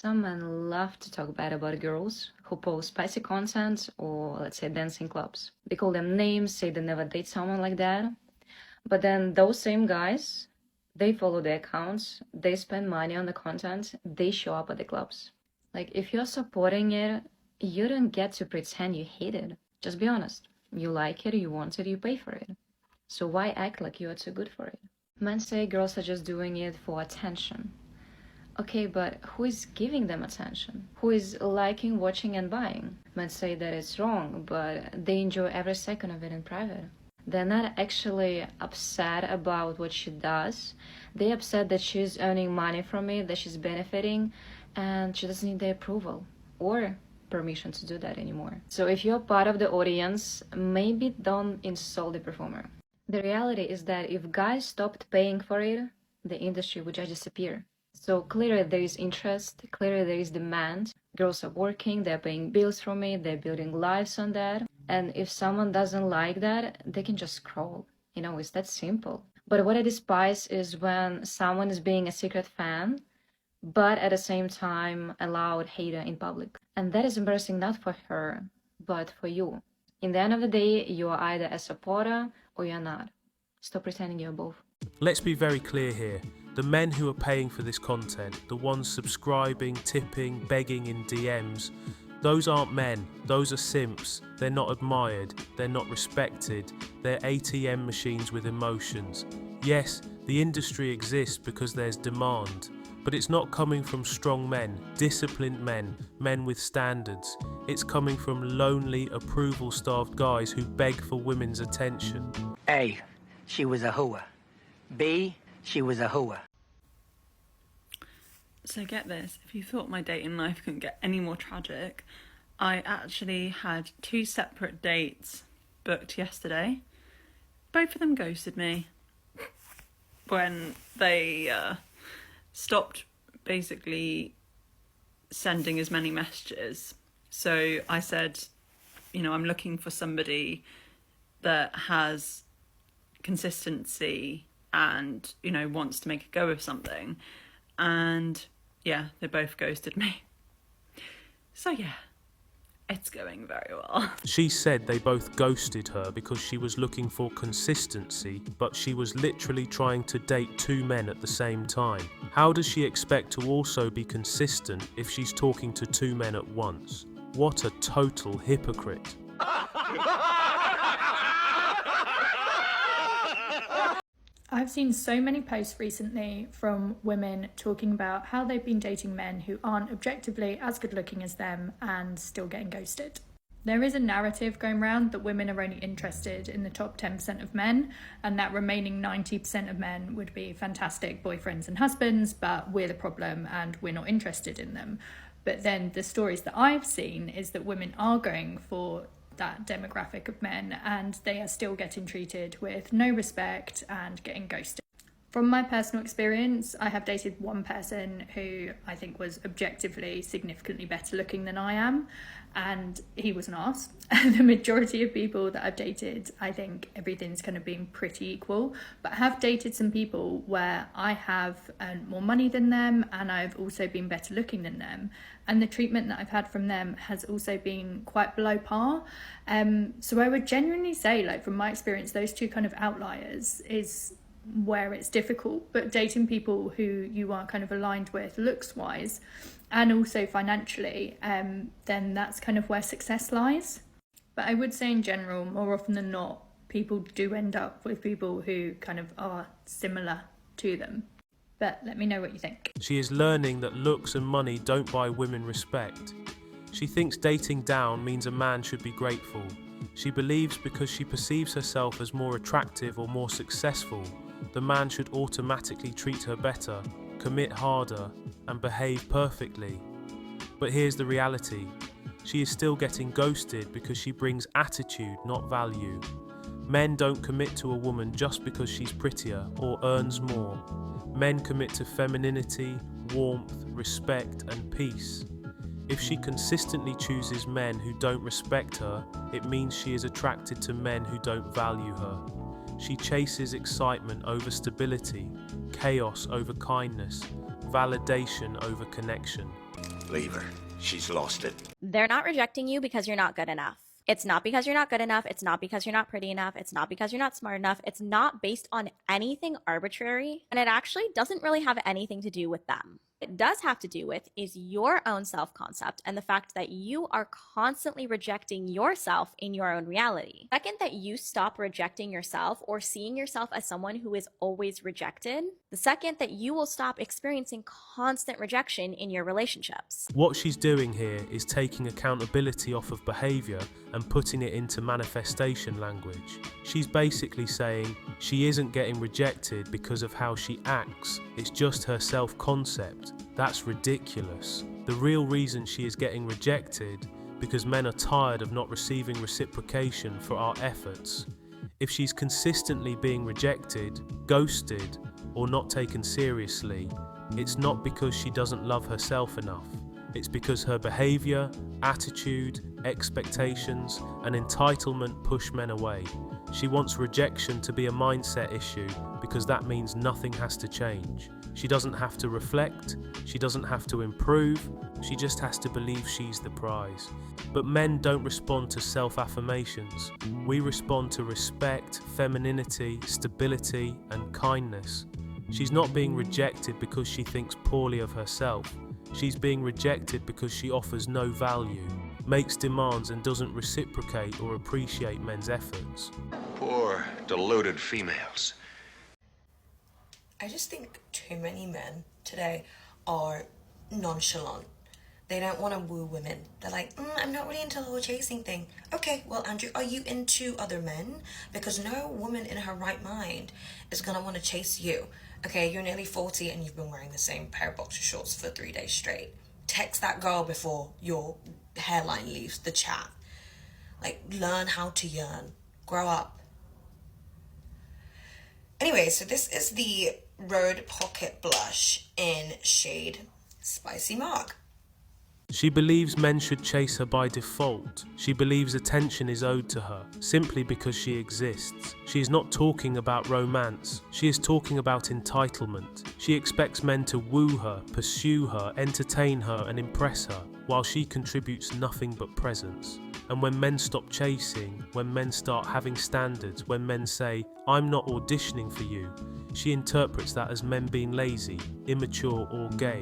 Some men love to talk bad about girls who post spicy content or, let's say, dancing clubs. They call them names, say they never date someone like that. But then those same guys, they follow the accounts, they spend money on the content, they show up at the clubs. Like, if you're supporting it, you don't get to pretend you hate it. Just be honest. You like it, you want it, you pay for it. So why act like you are too good for it? Men say girls are just doing it for attention. Okay, but who is giving them attention? Who is liking, watching, and buying? Men say that it's wrong, but they enjoy every second of it in private. They're not actually upset about what she does. They're upset that she's earning money from it, that she's benefiting, and she doesn't need their approval or permission to do that anymore. So if you're part of the audience, maybe don't insult the performer. The reality is that if guys stopped paying for it, the industry would just disappear. So clearly there is interest, clearly there is demand. Girls are working, they're paying bills from it, they're building lives on that. And if someone doesn't like that, they can just scroll. It's that simple. But what I despise is when someone is being a secret fan, but at the same time a loud hater in public. And that is embarrassing not for her, but for you. In the end of the day, you are either a supporter or you're not. Stop pretending you're both. Let's be very clear here. The men who are paying for this content, the ones subscribing, tipping, begging in DMs, those aren't men, those are simps. They're not admired, they're not respected, they're ATM machines with emotions. Yes, the industry exists because there's demand, but it's not coming from strong men, disciplined men, men with standards. It's coming from lonely, approval-starved guys who beg for women's attention. A, she was a hooer. B, she was a hooer. So get this, if you thought my dating life couldn't get any more tragic, I actually had 2 separate dates booked yesterday. Both of them ghosted me when they stopped basically sending as many messages. So I said, I'm looking for somebody that has consistency and, wants to make a go of something. And yeah, they both ghosted me. So yeah, it's going very well. She said they both ghosted her because she was looking for consistency, but she was literally trying to date 2 men at the same time. How does she expect to also be consistent if she's talking to 2 men at once? What a total hypocrite. I've seen so many posts recently from women talking about how they've been dating men who aren't objectively as good looking as them and still getting ghosted. There is a narrative going around that women are only interested in the top 10% of men, and that remaining 90% of men would be fantastic boyfriends and husbands, but we're the problem and we're not interested in them. But then the stories that I've seen is that women are going for that demographic of men and they are still getting treated with no respect and getting ghosted. From my personal experience, I have dated one person who I think was objectively significantly better looking than I am, and he was an arse. The majority of people that I've dated, I think everything's kind of been pretty equal, but I have dated some people where I have earned more money than them and I've also been better looking than them, and the treatment that I've had from them has also been quite below par. So I would genuinely say, like, from my experience, those 2 kind of outliers is where it's difficult, but dating people who you are kind of aligned with looks wise and also financially, then that's kind of where success lies. But I would say in general, more often than not, people do end up with people who kind of are similar to them. But let me know what you think. She is learning that looks and money don't buy women respect. She thinks dating down means a man should be grateful. She believes because she perceives herself as more attractive or more successful, the man should automatically treat her better, commit harder, and behave perfectly. But here's the reality. She is still getting ghosted because she brings attitude, not value. Men don't commit to a woman just because she's prettier or earns more. Men commit to femininity, warmth, respect, and peace. If she consistently chooses men who don't respect her, it means she is attracted to men who don't value her. She chases excitement over stability, chaos over kindness, validation over connection. Leave her. She's lost it. They're not rejecting you because you're not good enough. It's not because you're not good enough. It's not because you're not pretty enough. It's not because you're not smart enough. It's not based on anything arbitrary. And it actually doesn't really have anything to do with them. It does have to do with is your own self-concept and the fact that you are constantly rejecting yourself in your own reality. The second that you stop rejecting yourself or seeing yourself as someone who is always rejected, the second that you will stop experiencing constant rejection in your relationships. What she's doing here is taking accountability off of behaviour and putting it into manifestation language. She's basically saying she isn't getting rejected because of how she acts, it's just her self-concept. That's ridiculous. The real reason she is getting rejected because men are tired of not receiving reciprocation for our efforts. If she's consistently being rejected, ghosted, or not taken seriously, it's not because she doesn't love herself enough. It's because her behaviour, attitude, expectations, and entitlement push men away. She wants rejection to be a mindset issue because that means nothing has to change. She doesn't have to reflect, she doesn't have to improve, she just has to believe she's the prize. But men don't respond to self-affirmations. We respond to respect, femininity, stability, and kindness. She's not being rejected because she thinks poorly of herself. She's being rejected because she offers no value, makes demands and doesn't reciprocate or appreciate men's efforts. Poor, deluded females. I just think too many men today are nonchalant. They don't want to woo women. They're like, I'm not really into the whole chasing thing. Okay, well, Andrew, are you into other men? Because no woman in her right mind is going to want to chase you. Okay, you're nearly 40 and you've been wearing the same pair of boxer shorts for 3 days straight. Text that girl before your hairline leaves the chat. Like, learn how to yearn. Grow up. Anyway, so this is the Road Pocket Blush in shade Spicy Mark. She believes men should chase her by default. She believes attention is owed to her, simply because she exists. She is not talking about romance. She is talking about entitlement. She expects men to woo her, pursue her, entertain her, and impress her, while she contributes nothing but presence. And when men stop chasing, when men start having standards, when men say, I'm not auditioning for you, she interprets that as men being lazy, immature, or gay.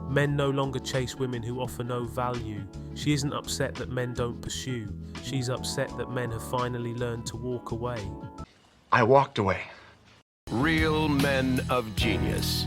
Men no longer chase women who offer no value. She isn't upset that men don't pursue. She's upset that men have finally learned to walk away. I walked away. Real men of genius.